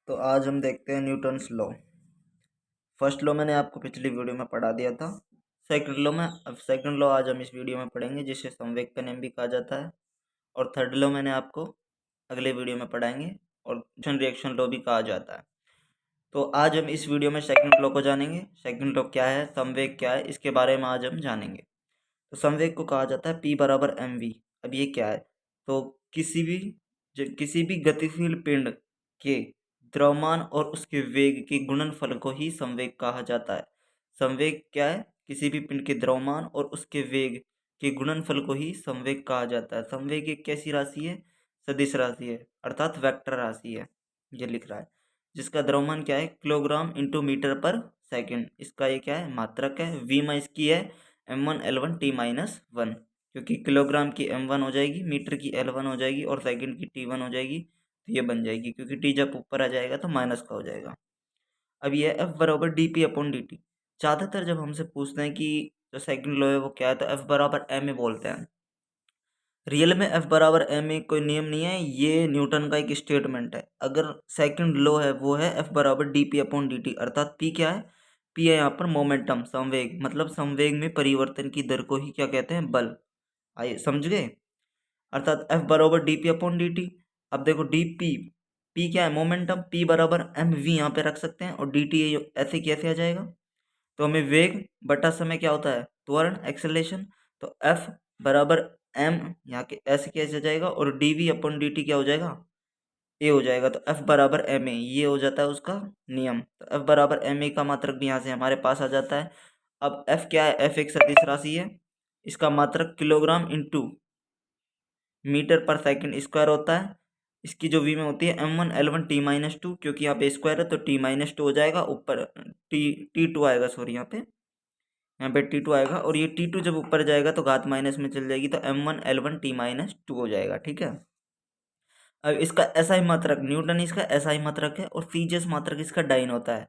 तो आज हम देखते हैं न्यूटन्स लॉ। फर्स्ट लॉ मैंने आपको पिछली वीडियो में पढ़ा दिया था। सेकंड लॉ आज हम इस वीडियो में पढ़ेंगे, जिसे संवेग का नियम भी कहा जाता है। और थर्ड लॉ मैंने आपको अगले वीडियो में पढ़ाएंगे और रिएक्शन लॉ भी कहा जाता है। तो आज हम इस वीडियो में सेकंड लॉ को जानेंगे। सेकंड लॉ क्या है, संवेग क्या है, इसके बारे में आज हम जानेंगे। तो संवेग को कहा जाता है P बराबर mv। अब ये क्या है, तो किसी भी गतिशील पिंड के द्रव्यमान और उसके वेग के गुणनफल को ही संवेग कहा जाता है। संवेग क्या है, किसी भी पिंड के द्रव्यमान और उसके वेग के गुणनफल को ही संवेग कहा जाता है। संवेग एक कैसी राशि है, सदिश राशि है, अर्थात वेक्टर राशि है। ये लिख रहा है, जिसका द्रव्यमान क्या है, किलोग्राम इंटू मीटर पर सेकंड। इसका ये क्या है, मात्रक है। वी में इसकी है m1 L1 T-1, क्योंकि किलोग्राम की m1 हो जाएगी, मीटर की L1 हो जाएगी और सेकंड की T1 हो जाएगी। तो ये बन जाएगी, क्योंकि T जब ऊपर आ जाएगा तो माइनस का हो जाएगा। अब ये F बराबर dp/dt। ज़्यादातर जब हमसे पूछते हैं कि जो सेकंड लॉ है वो क्या है, तो F बराबर ma बोलते हैं। रियल में F बराबर ma कोई नियम नहीं है, ये न्यूटन का एक स्टेटमेंट है। अगर सेकंड लॉ है वो है F बराबर dp/dt, अर्थात P क्या है, P है यहाँ पर मोमेंटम, संवेग, मतलब संवेग में परिवर्तन की दर को ही क्या कहते हैं, बल। आइए समझ गए, अर्थात F बराबर dp/dt। अब देखो dp, P क्या है, मोमेंटम, P बराबर mv यहाँ पे रख सकते हैं, और dt ऐसे कैसे आ जाएगा, तो हमें वेग बटा समय क्या होता है, त्वरण, एक्सेलरेशन। तो F बराबर m यहाँ के ऐसे कैसे आ जाएगा, और dv/dt क्या हो जाएगा, ए हो जाएगा। तो F बराबर ma, ये हो जाता है उसका नियम। तो F बराबर ma का मात्रक भी यहाँ से हमारे पास आ जाता है। अब F क्या है, F एक सदिश राशि है, इसका मात्रक किलोग्राम इंटू मीटर पर सेकंड स्क्वायर होता है। इसकी जो v में होती है m1 L1 T-2, क्योंकि यहाँ पे स्क्वायर है तो T-2 हो जाएगा, ऊपर T2 आएगा, सॉरी यहाँ पे T2 आएगा, और ये T2 जब ऊपर जाएगा तो घात माइनस में चल जाएगी, तो m1 L1 T-2 हो जाएगा। ठीक है, अब इसका ऐसा ही मात्रक, न्यूटन इसका ऐसा ही मात्रक है, और सीजीएस मात्रक इसका डाइन होता है।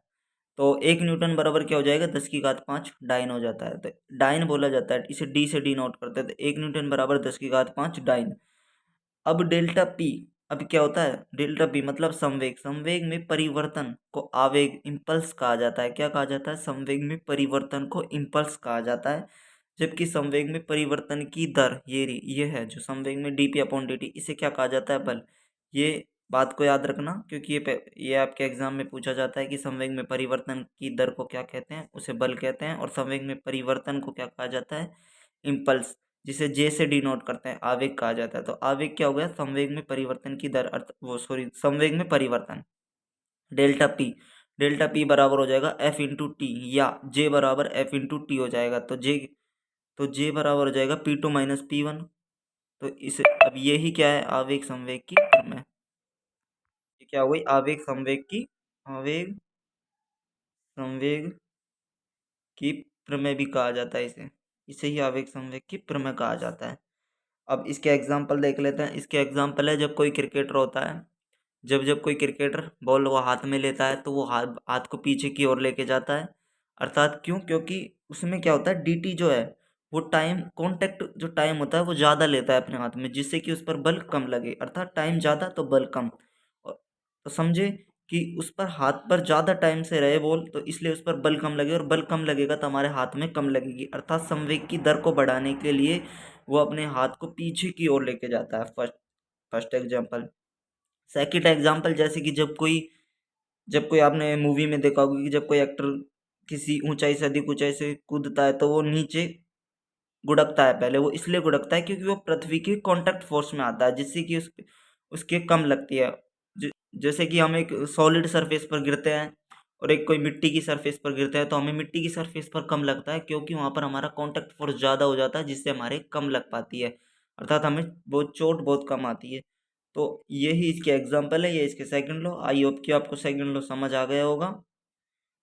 तो 1 न्यूटन बराबर क्या हो जाएगा, 10⁵ डाइन हो जाता है। तो डाइन बोला जाता है, इसे डी से डी नोट करते हैं। तो 1 न्यूटन बराबर 10⁵ डाइन। अब डेल्टा पी, अब क्या होता है, डेल्टा पी मतलब संवेग। संवेग में परिवर्तन को आवेग, इम्पल्स कहा जाता है। क्या कहा जाता है, संवेग में परिवर्तन को इम्पल्स कहा जाता है। जबकि संवेग में परिवर्तन की दर ये है जो संवेग में dp/dt, इसे क्या कहा जाता है, बल। ये बात को याद रखना, क्योंकि ये आपके एग्जाम में पूछा जाता है कि संवेग में परिवर्तन की दर को क्या कहते हैं, उसे बल कहते हैं। और संवेग में परिवर्तन को क्या कहा जाता है, इम्पल्स, जिसे जे से डिनोट करते हैं, आवेग कहा जाता है। तो आवेग क्या हो गया, संवेग में परिवर्तन की दर, संवेग में परिवर्तन, डेल्टा पी। डेल्टा पी बराबर हो जाएगा एफ इंटू टी, या जे बराबर एफ इंटू टी हो जाएगा। तो जे बराबर हो जाएगा P2 माइनस P1। तो इसे अब यही क्या है, आवेग संवेग की प्रमेय। ये क्या हो गई, आवेग संवेग की प्रमेय भी कहा जाता है इसे। इसे ही आवेग संवेग की प्रमेय कहा जाता है। अब इसके एग्जाम्पल देख लेते हैं। इसके एग्जाम्पल है, जब कोई क्रिकेटर होता है, जब कोई क्रिकेटर बॉल को हाथ में लेता है तो वो हाथ को पीछे की ओर लेके जाता है। अर्थात क्यों, क्योंकि उसमें क्या होता है, dt जो है वो टाइम कॉन्टैक्ट, जो टाइम होता है वो ज़्यादा लेता है अपने हाथ में, जिससे कि उस पर बल कम लगे। अर्थात टाइम ज़्यादा तो बल कम। तो समझे कि उस पर हाथ पर ज़्यादा टाइम से रहे बॉल, तो इसलिए उस पर बल कम लगे, और बल कम लगेगा तो हमारे हाथ में कम लगेगी। अर्थात संवेग की दर को बढ़ाने के लिए वो अपने हाथ को पीछे की ओर लेके जाता है। First example. सेकंड एग्जाम्पल, जैसे कि जब कोई आपने मूवी में देखा होगा कि जब कोई एक्टर किसी ऊंचाई से, अधिक ऊंचाई से कूदता है तो वो नीचे गुड़कता है। पहले वो इसलिए गुड़कता है क्योंकि वो पृथ्वी के कांटेक्ट फोर्स में आता है, जिससे कि उसके कम लगती है। जैसे कि हम एक सॉलिड सरफेस पर गिरते हैं और एक कोई मिट्टी की सरफेस पर गिरते हैं, तो हमें मिट्टी की सरफेस पर कम लगता है, क्योंकि वहाँ पर हमारा कांटेक्ट फोर्स ज़्यादा हो जाता है, जिससे हमारे कम लग पाती है। अर्थात हमें बहुत चोट बहुत कम आती है। तो यही इसके एग्जाम्पल है, ये इसके सेकंड लॉ। आई होप कि आपको सेकंड लॉ समझ आ गया होगा।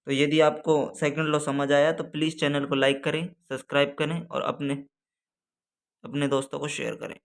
तो यदि आपको सेकंड लॉ समझ आया तो प्लीज़ चैनल को लाइक करें, सब्सक्राइब करें, और अपने दोस्तों को शेयर करें।